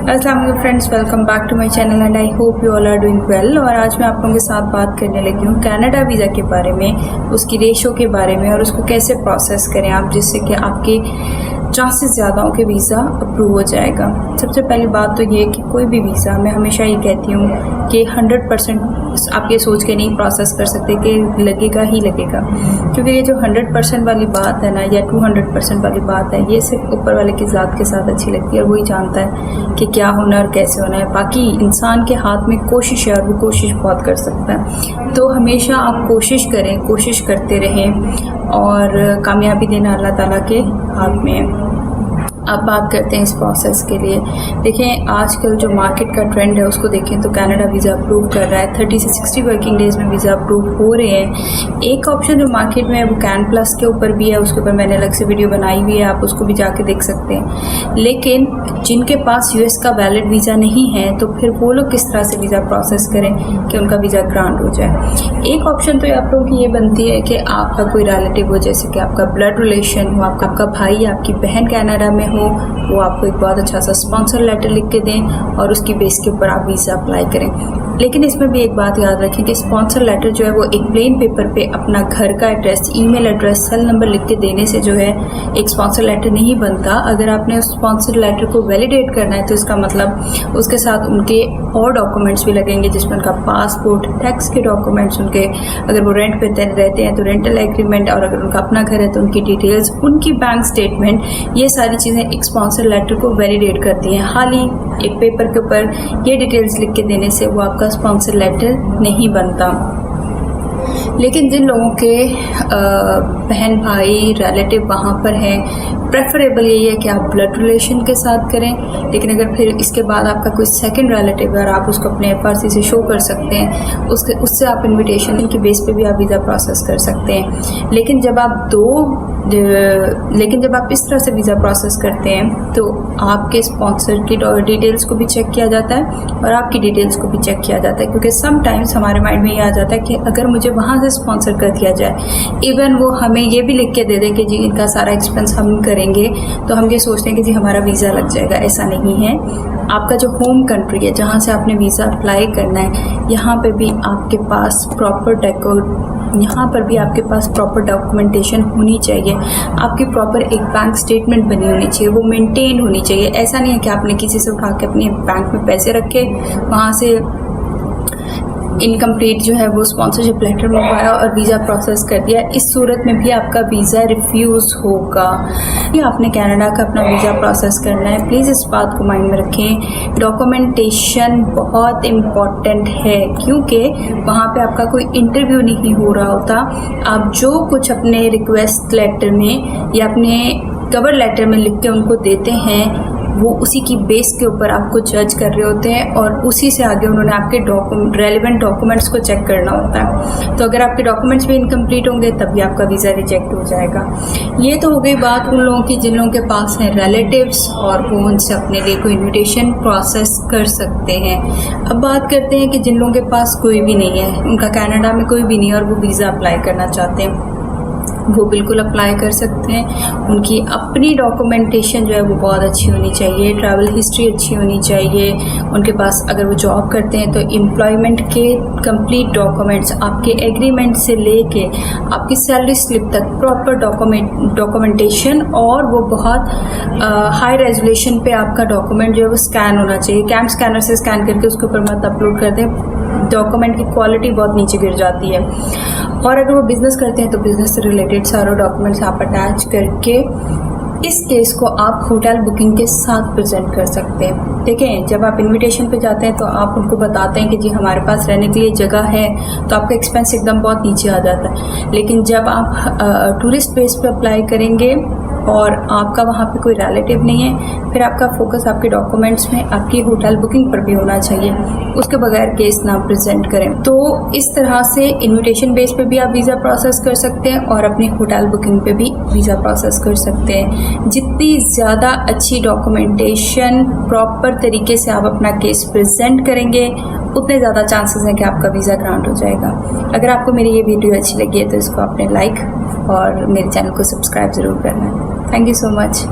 अस्सलाम वालेकुम friends, welcome back to my channel and I hope you all are doing well. और आज मैं आप लोगों के साथ बात करने लगी हूँ कनाडा वीज़ा के बारे में, उसकी रेशो के बारे में और उसको कैसे प्रोसेस करें आप, जिससे कि आपके चांसेस ज़्यादा हो कि वीज़ा अप्रूव हो जाएगा। सबसे पहली बात तो ये कि कोई भी वीज़ा, मैं हमेशा ये कहती हूँ कि 100% आप ये सोच के नहीं प्रोसेस कर सकते कि लगेगा ही लगेगा, क्योंकि ये जो 100% वाली बात है ना, या 200% वाली बात है, ये सिर्फ ऊपर वाले की ज़ात के साथ अच्छी लगती है और वही जानता है कि क्या होना है और कैसे होना है। बाकी इंसान के हाथ में कोशिश है और वो कोशिश बहुत कर सकता है। तो हमेशा आप कोशिश करें, कोशिश करते रहें और कामयाबी देना अल्लाह ताला के हाथ में है। अब बात करते हैं इस प्रोसेस के लिए। देखें, आजकल जो मार्केट का ट्रेंड है उसको देखें तो कनाडा वीज़ा अप्रूव कर रहा है। 30 से 60 वर्किंग डेज़ में वीज़ा अप्रूव हो रहे हैं। एक ऑप्शन जो मार्केट में है वो कैन प्लस के ऊपर भी है, उसके ऊपर मैंने अलग से वीडियो बनाई हुई है, आप उसको भी जाके देख सकते हैं। लेकिन जिनके पास यूएस का वैलिड वीज़ा नहीं है तो फिर वो लोग किस तरह से वीज़ा प्रोसेस करें कि उनका वीज़ा ग्रांट हो जाए। एक ऑप्शन तो आप लोगों की ये बनती है कि आपका कोई रिलेटिव हो, जैसे कि आपका ब्लड रिलेशन हो, आपका भाई या आपकी बहन कनाडा में हो, वो आपको एक बहुत अच्छा सा स्पॉन्सर लेटर लिख के दें और उसकी बेस के ऊपर आप वीज़ा अप्लाई करें। लेकिन इसमें भी एक बात याद रखें कि स्पॉन्सर लेटर जो है वो एक प्लेन पेपर पे अपना घर का address, email address, cell number लिख के देने से जो है एक स्पॉन्सर लेटर नहीं बनता। अगर आपने उस स्पॉन्सर लेटर को वैलिडेट करना है तो इसका मतलब उसके साथ उनके और डॉक्यूमेंट्स भी लगेंगे, जिसमें उनका पासपोर्ट, टैक्स के डॉक्यूमेंट्स, उनके अगर वो रेंट पे रहते हैं तो रेंटल एग्रीमेंट, और अगर उनका अपना घर है तो उनकी डिटेल्स, उनकी बैंक स्टेटमेंट, ये सारी चीज़ें एक स्पॉन्सर लेटर को वैलिडेट करती हैं। हाल ही एक पेपर के ऊपर ये डिटेल्स लिख के देने से वो आपका स्पॉन्सर लेटर नहीं बनता। लेकिन जिन लोगों के बहन भाई रिलेटिव वहाँ पर हैं, प्रेफरेबल यही है कि आप ब्लड रिलेशन के साथ करें। लेकिन अगर फिर इसके बाद आपका कोई सेकंड रिलेटिव है और आप उसको अपने FRC से शो कर सकते हैं, उससे आप इनविटेशन की बेस पे भी आप वीज़ा प्रोसेस कर सकते हैं। लेकिन जब आप इस तरह से वीज़ा प्रोसेस करते हैं तो आपके स्पॉन्सर की डिटेल्स को भी चेक किया जाता है और आपकी डिटेल्स को भी चेक किया जाता है, क्योंकि समटाइम्स हमारे माइंड में ये आ जाता है कि अगर मुझे वहाँ से स्पॉन्सर कर दिया जाए, इवन वो हमें ये भी लिख के दे दें कि जी इनका सारा एक्सपेंस हम करेंगे, तो हम ये सोचते हैं कि जी हमारा वीज़ा लग जाएगा। ऐसा नहीं है। आपका जो होम कंट्री है जहाँ से आपने वीज़ा अप्लाई करना है, यहाँ पर भी आपके पास प्रॉपर डॉक्यूमेंटेशन होनी चाहिए। आपकी प्रॉपर एक बैंक स्टेटमेंट बनी होनी चाहिए, वो मेंटेन होनी चाहिए। ऐसा नहीं है कि आपने किसी से उठा के अपने बैंक में पैसे रखे, वहाँ से इनकम्प्लीट जो है वो स्पॉन्सरशिप लेटर मंगवाया और वीज़ा प्रोसेस कर दिया। इस सूरत में भी आपका वीज़ा रिफ्यूज़ होगा। ये आपने कनाडा का अपना वीज़ा प्रोसेस करना है, प्लीज़ इस बात को माइंड में रखें। डॉक्यूमेंटेशन बहुत इम्पॉर्टेंट है, क्योंकि वहाँ पे आपका कोई इंटरव्यू नहीं हो रहा होता। आप जो कुछ अपने रिक्वेस्ट लेटर में या अपने कवर लेटर में लिख के उनको देते हैं, वो उसी की बेस के ऊपर आपको जज कर रहे होते हैं और उसी से आगे उन्होंने आपके रेलिवेंट डॉक्यूमेंट्स को चेक करना होता है। तो अगर आपके डॉक्यूमेंट्स भी इनकम्प्लीट होंगे तभी आपका वीज़ा रिजेक्ट हो जाएगा। ये तो हो गई बात उन लोगों की जिन लोगों के पास हैं रिलेटिव्स और वो उनसे अपने लिए कोई इन्विटेशन प्रोसेस कर सकते हैं। अब बात करते हैं कि जिन लोगों के पास कोई भी नहीं है, उनका कनाडा में कोई भी नहीं है और वो वीज़ा अप्लाई करना चाहते हैं, वो बिल्कुल अप्लाई कर सकते हैं। उनकी अपनी डॉक्यूमेंटेशन जो है वो बहुत अच्छी होनी चाहिए, ट्रैवल हिस्ट्री अच्छी होनी चाहिए। उनके पास अगर वो जॉब करते हैं तो एम्प्लॉयमेंट के कंप्लीट डॉक्यूमेंट्स, आपके एग्रीमेंट से लेके आपकी सैलरी स्लिप तक प्रॉपर डॉक्यूमेंटेशन, और वो बहुत हाई रेजोल्यूशन पे आपका डॉक्यूमेंट जो है वो स्कैन होना चाहिए। कैम स्कैनर से स्कैन करके उसके ऊपर मत अपलोड कर दें, डॉक्यूमेंट की क्वालिटी बहुत नीचे गिर जाती है। और अगर वो बिज़नेस करते हैं तो बिज़नेस से रिलेटेड सारे डॉक्यूमेंट्स आप अटैच करके इस केस को आप होटल बुकिंग के साथ प्रेजेंट कर सकते हैं। देखें, जब आप इनविटेशन पे जाते हैं तो आप उनको बताते हैं कि जी हमारे पास रहने के लिए जगह है, तो आपका एक्सपेंस एकदम बहुत नीचे आ जाता है। लेकिन जब आप टूरिस्ट बेस पे अप्लाई करेंगे और आपका वहाँ पे कोई रिलेटिव नहीं है, फिर आपका फोकस आपके डॉक्यूमेंट्स में आपकी होटल बुकिंग पर भी होना चाहिए, उसके बगैर केस ना प्रेजेंट करें। तो इस तरह से इनविटेशन बेस पे भी आप वीज़ा प्रोसेस कर सकते हैं और अपनी होटल बुकिंग पे भी वीज़ा प्रोसेस कर सकते हैं। जितनी ज़्यादा अच्छी डॉक्यूमेंटेशन प्रॉपर तरीके से आप अपना केस प्रेजेंट करेंगे, उतने ज़्यादा चांसेस हैं कि आपका वीज़ा ग्रांट हो जाएगा। अगर आपको मेरी ये वीडियो अच्छी लगी है तो इसको आपने लाइक और मेरे चैनल को सब्सक्राइब ज़रूर करना है। Thank you so much.